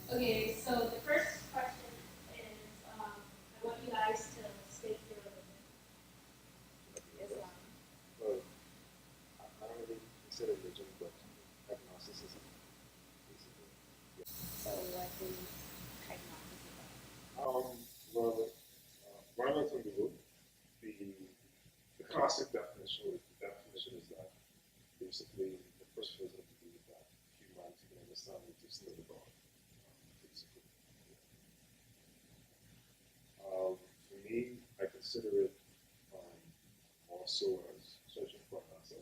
Okay, so the first question is, I want you guys to state your religion. Islam. Well, I don't really consider religion, but agnosticism, basically. So what is agnosticism? Well, when I went on Google, the the classic definition is that basically the person doesn't believe that humanity can understand the existence of God. Basically, for me, I consider it um, also as searching for an answer,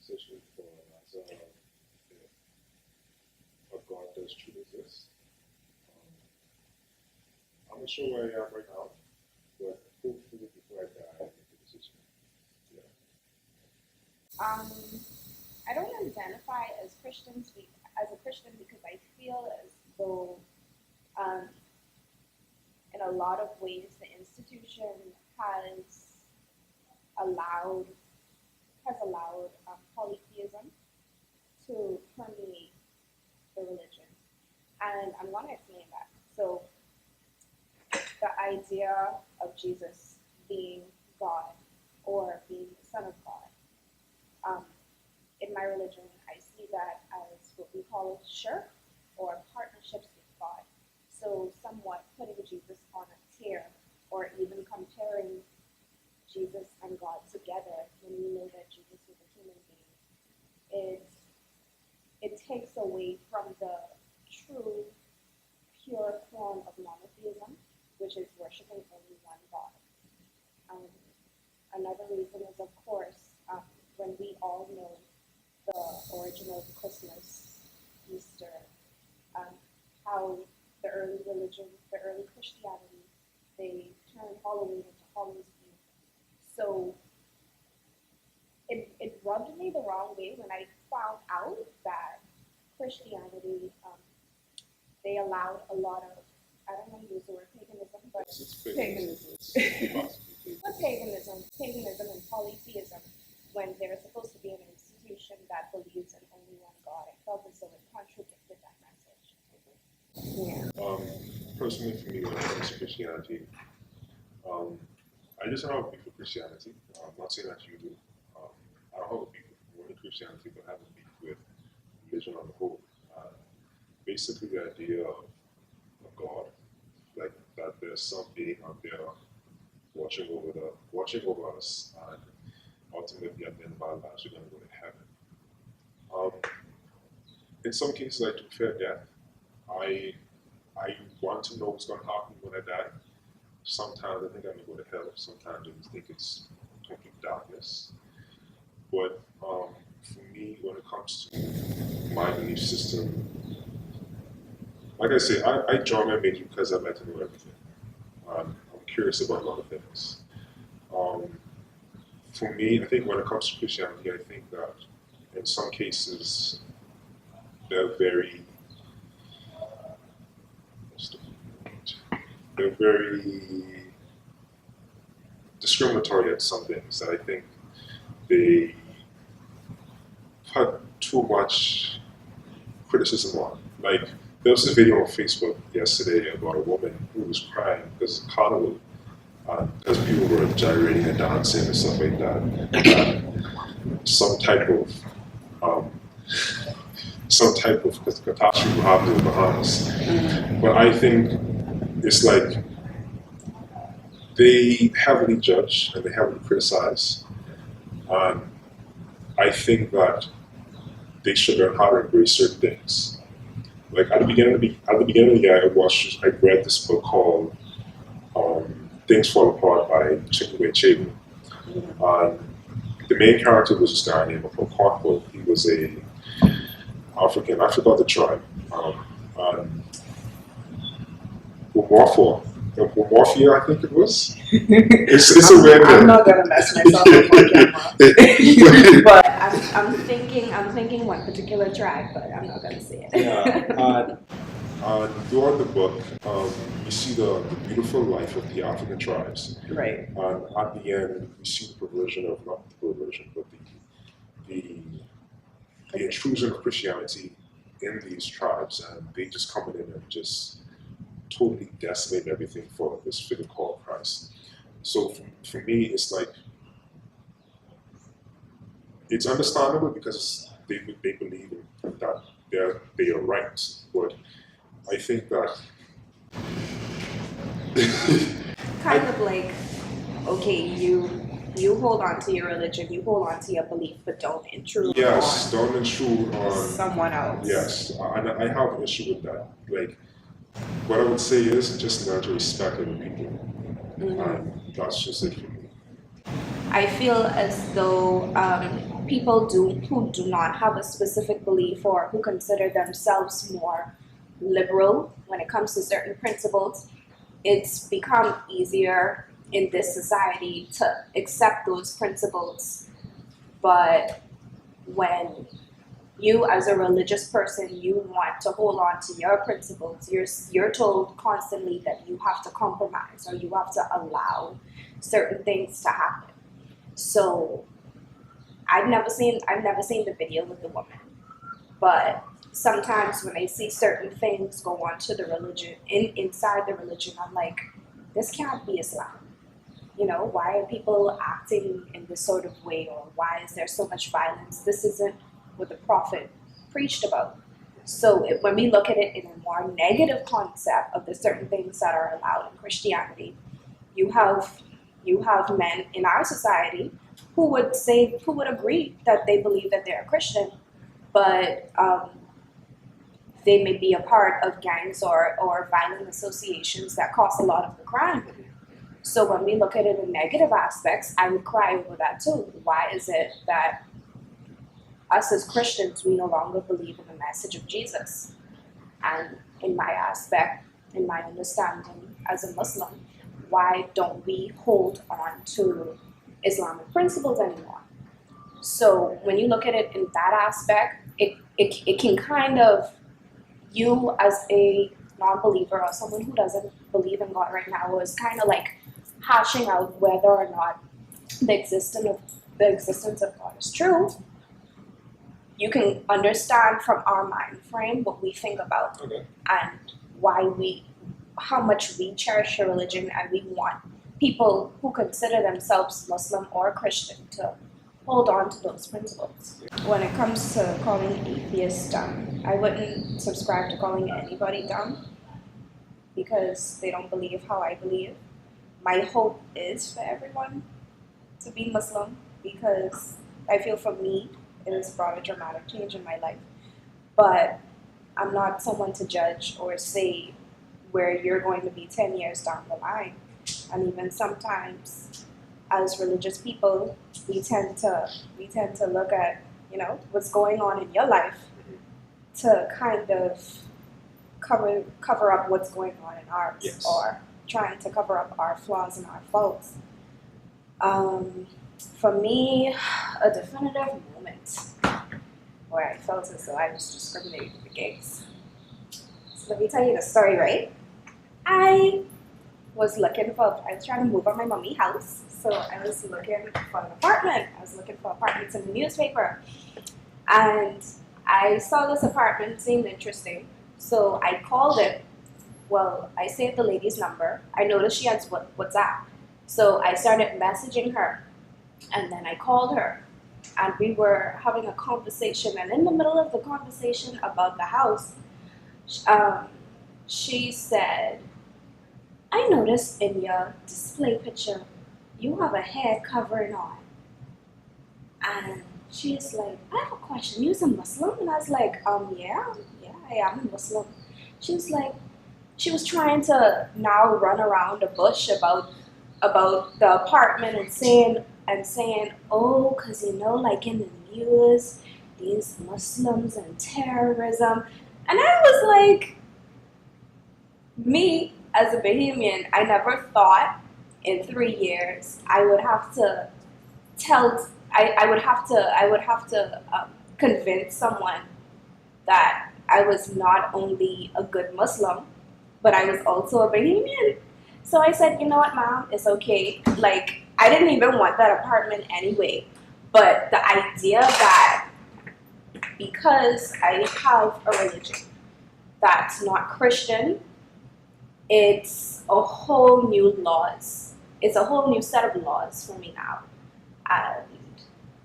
searching for an answer if a God does truly exist. Um, I'm not sure where I am right now, but hopefully before I die, I make a decision. Yeah. Um, I don't identify as as a Christian because I feel as though, um, in a lot of ways, the institution has allowed polytheism to permeate the religion, and I'm going to explain that. So, the idea of Jesus being God or being the Son of God. Um, in my religion, I see that as what we call shirk or partnerships with God. So, somewhat putting Jesus on a tier or even comparing Jesus and God together when we know that Jesus is a human being, it takes away from the true, pure form of monotheism, which is worshiping only one God. Um, Another reason is, of course, when we all know the origin of Christmas, Easter, um, how the early Christianity, they turned Halloween into Hallows Eve. So it rubbed me the wrong way when I found out that Christianity, they allowed a lot of, I don't want to use the word paganism, but It's paganism. possibly But paganism and polytheism, when there's supposed to be an institution that believes in only one God, I felt as though it contradicted that message. Yeah. Personally, for me, when it comes to Christianity, um, I just don't have a beef with Christianity. I'm not saying that you do. Um, I don't have a beef with Christianity, but I have a beef with religion on the whole. Uh, Basically, the idea of God, like that there's some being out there watching over us, and ultimately at the end of our lives, we're going to go to heaven. Um, in some cases, I do fear death. I I want to know what's going to happen when I die. Sometimes I think I'm going to go to hell. Sometimes I just think it's complete darkness. But for me, when it comes to my belief system, like I say, I join my major because I like to know everything. I'm curious about a lot of things. Um, for me, I think when it comes to Christianity, I think that in some cases they're very, they're very discriminatory at some things. I think they put too much criticism on. Like, there was a video on Facebook yesterday about a woman who was crying because of carnival, because people were gyrating and dancing and stuff like that. Some type of um, some type of catastrophe will happen in the Bahamas. But I think it's like they heavily judge and they heavily criticize. And I think that they should learn how to embrace certain things. Like at the beginning of the year, I read this book called Things Fall Apart by Chinwe Chebe. And the main character was this guy named Okonkwo. He was a African. I forgot the tribe. And Umorphia, I think it was. It's a weird name. I'm not gonna mess myself up on camera. But I'm thinking one particular track, but I'm not gonna say it. Yeah. Throughout the book, you see the beautiful life of the African tribes. Right. And at the end, you see the perversion of, not the perversion, but the intrusion of Christianity in these tribes, and they just come in and just totally decimate everything for this figure called Christ. So for me, it's like, it's understandable because they believe that they are right, but I think that Kind of like, okay, you hold on to your religion, you hold on to your belief, but don't intrude yes, on don't intrude on someone else. Yes, and I have an issue with that. Like, what I would say is just learn to respect other people, and that's just it for me. I feel as though people who do not have a specific belief or who consider themselves more liberal when it comes to certain principles, it's become easier in this society to accept those principles. But when you as a religious person, you want to hold on to your principles, you're told constantly that you have to compromise or you have to allow certain things to happen. So I've never seen the video with the woman, but sometimes when I see certain things go on to the religion inside the religion, I'm like, this can't be Islam. You know, why are people acting in this sort of way, or why is there so much violence? This isn't what the Prophet preached about. So when we look at it in a more negative concept of the certain things that are allowed in Christianity, you have men in our society who would agree that they believe that they're a Christian, but they may be a part of gangs or violent associations that cause a lot of the crime. So when we look at it in negative aspects, I would cry over that too. Why is it that us as Christians, we no longer believe in the message of Jesus? And in my aspect, in my understanding as a Muslim, why don't we hold on to Islamic principles anymore? So when you look at it in that aspect, it can kind of, you as a non-believer or someone who doesn't believe in God right now is kind of like hashing out whether or not the existence of God is true. You can understand from our mind frame what we think about and how much we cherish a religion, and we want people who consider themselves Muslim or Christian to hold on to those principles. When it comes to calling atheists dumb, I wouldn't subscribe to calling anybody dumb because they don't believe how I believe. My hope is for everyone to be Muslim because I feel for me it has brought a dramatic change in my life. But I'm not someone to judge or say where you're going to be 10 years down the line. And even sometimes as religious people, we tend to look at, what's going on in your life to kind of cover up what's going on in ours, Yes. or trying to cover up our flaws and our faults. For me, a definitive moment where I felt as though I was discriminated against. So let me tell you the story, right? I was trying to move out my mommy's house. So I was looking for an apartment. I was looking for apartments in the newspaper. And I saw this apartment, seemed interesting. So I called it. Well, I saved the lady's number. I noticed she has WhatsApp. So I started messaging her. And then I called her. And we were having a conversation. And in the middle of the conversation about the house, she said, I noticed in your display picture, you have a head covering on. And she's like, I have a question. You're a Muslim? And I was like, yeah, I am a Muslim. She was trying to now run around the bush about the apartment and saying, oh, because like in the news, these Muslims and terrorism. And I was like, me as a Bahamian, I never thought in 3 years I would have to convince someone that I was not only a good Muslim, but I was also a Bahamian. So I said, you know what, Mom, it's okay. Like, I didn't even want that apartment anyway. But the idea that because I have a religion that's not Christian, it's a whole new laws. It's a whole new set of laws for me now,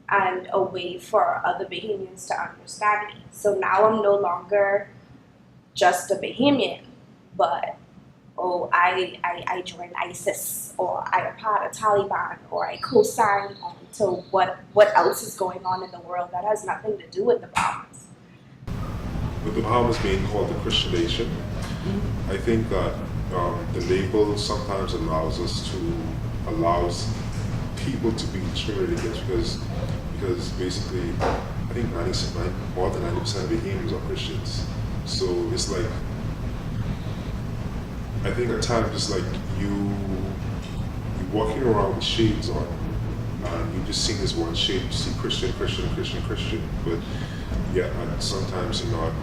and a way for other Bahamians to understand me. So now I'm no longer just a Bahamian, but I joined ISIS, or I am part of Taliban, or I co-sign on to what else is going on in the world that has nothing to do with the Bahamas. With the Bahamas being called the Christian nation, I think that the label sometimes allows people to be discriminated against because basically I think more than 90% of Bahamians are Christians. So it's like, I think at times it's like you're walking around with shades on, and you just see this one shade, you see Christian, but yeah, and sometimes you're not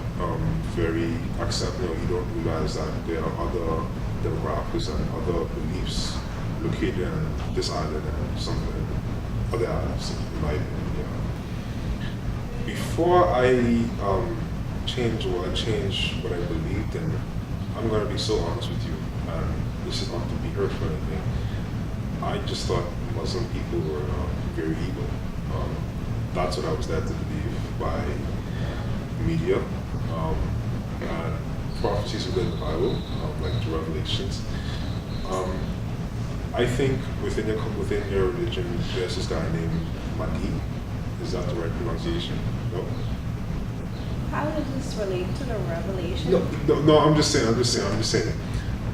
very accepting, or you don't realize that there are other demographics and other beliefs located in this island and some other islands, in my opinion. Yeah. Before I change what I believed in, I'm going to be so honest with you, and this is not to be hurtful or anything. I just thought Muslim people were very evil. That's what I was led to believe by media and prophecies within the Bible, like the Revelations. I think within your religion, there's this guy named Naye. Is that the right pronunciation? No. How does this relate to the Revelation? No. I'm just saying.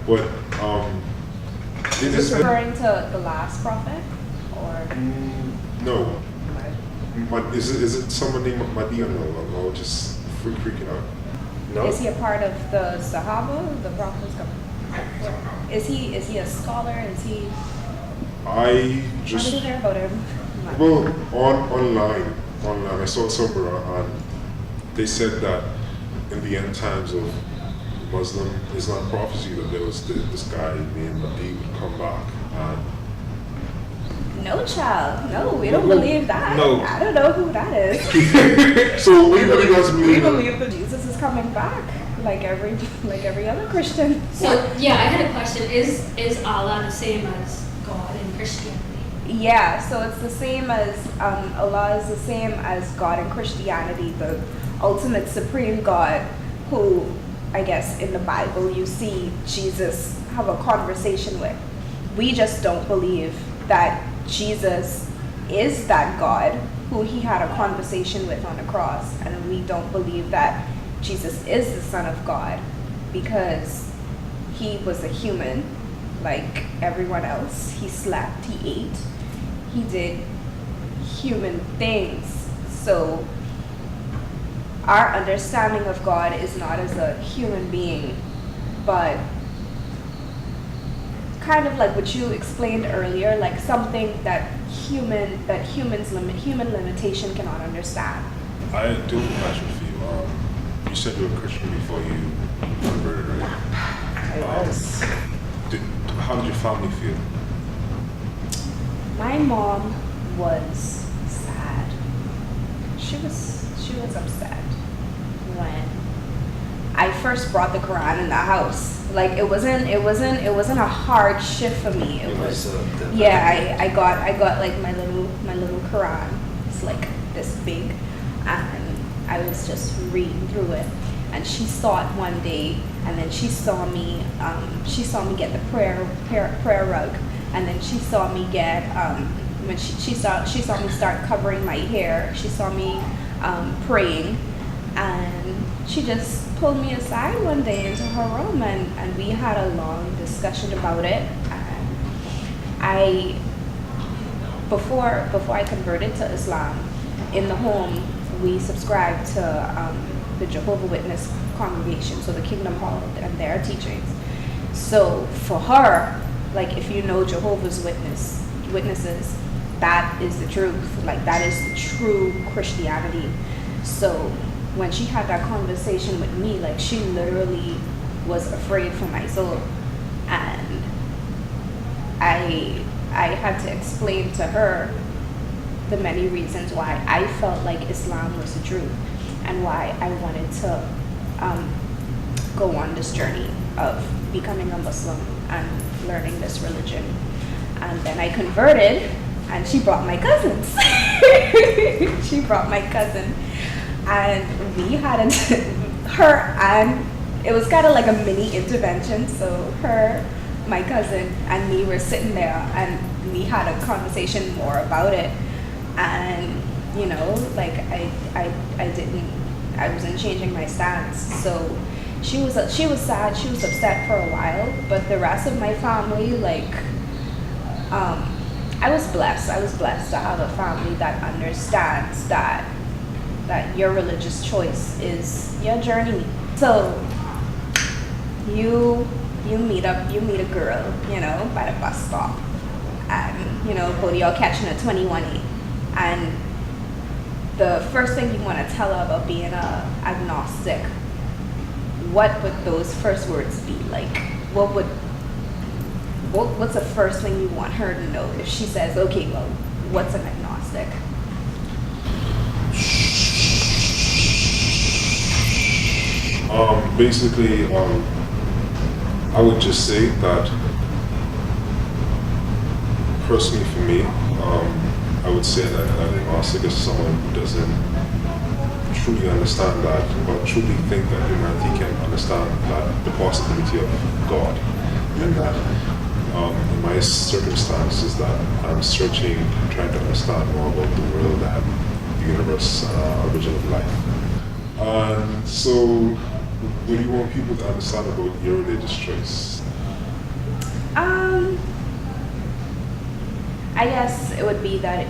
But is this referring to the last prophet, or no? Is it someone named Naye? No, just freaking out. No. Is he a part of the Sahaba, the prophets? Is he a scholar? Is he? I just. How did you hear about him? Well, online, I saw somewhere, and they said that in the end times of Islam prophecy, that there was this guy named Naye would come back and. No, child. No, we don't believe that. No. I don't know who that is. So we believe that Jesus is coming back, like every other Christian. So yeah, I had a question. Is Allah the same as God in Christianity? Yeah, so it's the same as Allah is the same as God in Christianity, the ultimate supreme God, who I guess in the Bible you see Jesus have a conversation with. We just don't believe that Jesus is that God who he had a conversation with on the cross, and we don't believe that Jesus is the Son of God because he was a human like everyone else. He slept, he ate, he did human things. So our understanding of God is not as a human being, but kind of like what you explained earlier, like something that human limitation cannot understand. I do have a question for you. You said you were a Christian before you converted, right? I was. How did your family feel? My mom was sad. She was upset when I first brought the Quran in the house. Like it wasn't a hard shift for me. It was I got like my little Quran. It's like this big, and I was just reading through it. And she saw it one day, and then she saw me get the prayer rug, and then she saw me get when she saw me start covering my hair. She saw me praying, and she just pulled me aside one day into her room, and we had a long discussion about it. And before I converted to Islam, in the home we subscribed to the Jehovah Witness congregation, so the Kingdom Hall and their teachings. So for her, like if you know Jehovah's Witnesses, that is the truth. Like that is the true Christianity. So when she had that conversation with me, like she literally was afraid for my soul, and I had to explain to her the many reasons why I felt like Islam was the truth. and why I wanted to go on this journey of becoming a Muslim and learning this religion. And then I converted, and she brought my cousins. She brought my cousin, and we had her, and it was kind of like a mini intervention. So her, my cousin, and me were sitting there, and we had a conversation more about it. And you know, like I wasn't changing my stance. So she was sad, she was upset for a while, but the rest of my family, like, I was blessed to have a family that understands that your religious choice is your journey. So you meet a girl, you know, by the bus stop, and you know, both of y'all catching a 21A, and the first thing you want to tell her about being a agnostic, what would those first words be? Like, what's the first thing you want her to know if she says, okay, well, what's an agnostic? Basically, I would just say that personally for me, I would say that an agnostic is someone who doesn't truly understand that, or truly think that humanity can understand that the possibility of God, and that in my circumstances that I'm searching, trying to understand more about the world and the universe, origin of life. And so, what do you want people to understand about your religious choice? I guess it would be that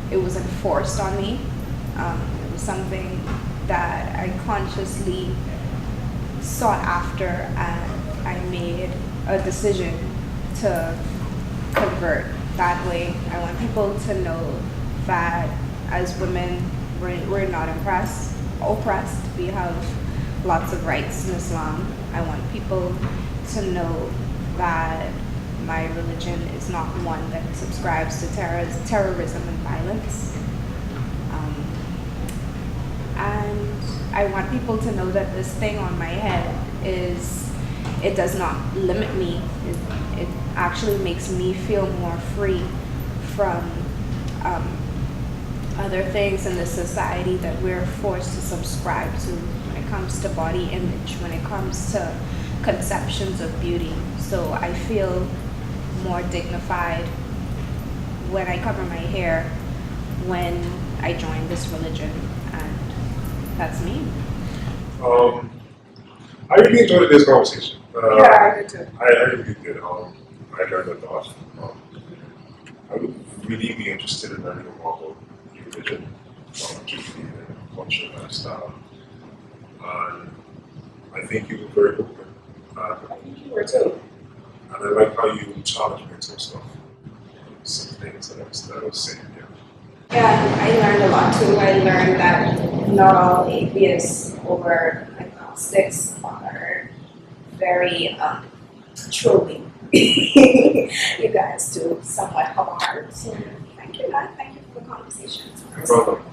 it wasn't forced on me. It was something that I consciously sought after, and I made a decision to convert that way. I want people to know that as women, we're not oppressed. We have lots of rights in Islam. I want people to know that my religion is not one that subscribes to terrorism and violence. And I want people to know that this thing on my head it does not limit me. It actually makes me feel more free from other things in the society that we're forced to subscribe to when it comes to body image, when it comes to conceptions of beauty. So I feel more dignified when I cover my hair, when I join this religion, and that's me. I really enjoyed this conversation. Yeah, I did too. I really did. I learned a lot. I would really be interested in learning more about your religion, Judaism, culture, lifestyle. And I think you were very open. I think you were too. And I like how you challenged me to some stuff. Some things that I was saying, yeah. Yeah, I learned a lot too. I learned that not all atheists or agnostics are very trolling. You guys do somewhat have a heart. So thank you, man. Thank you for the conversation. No problem.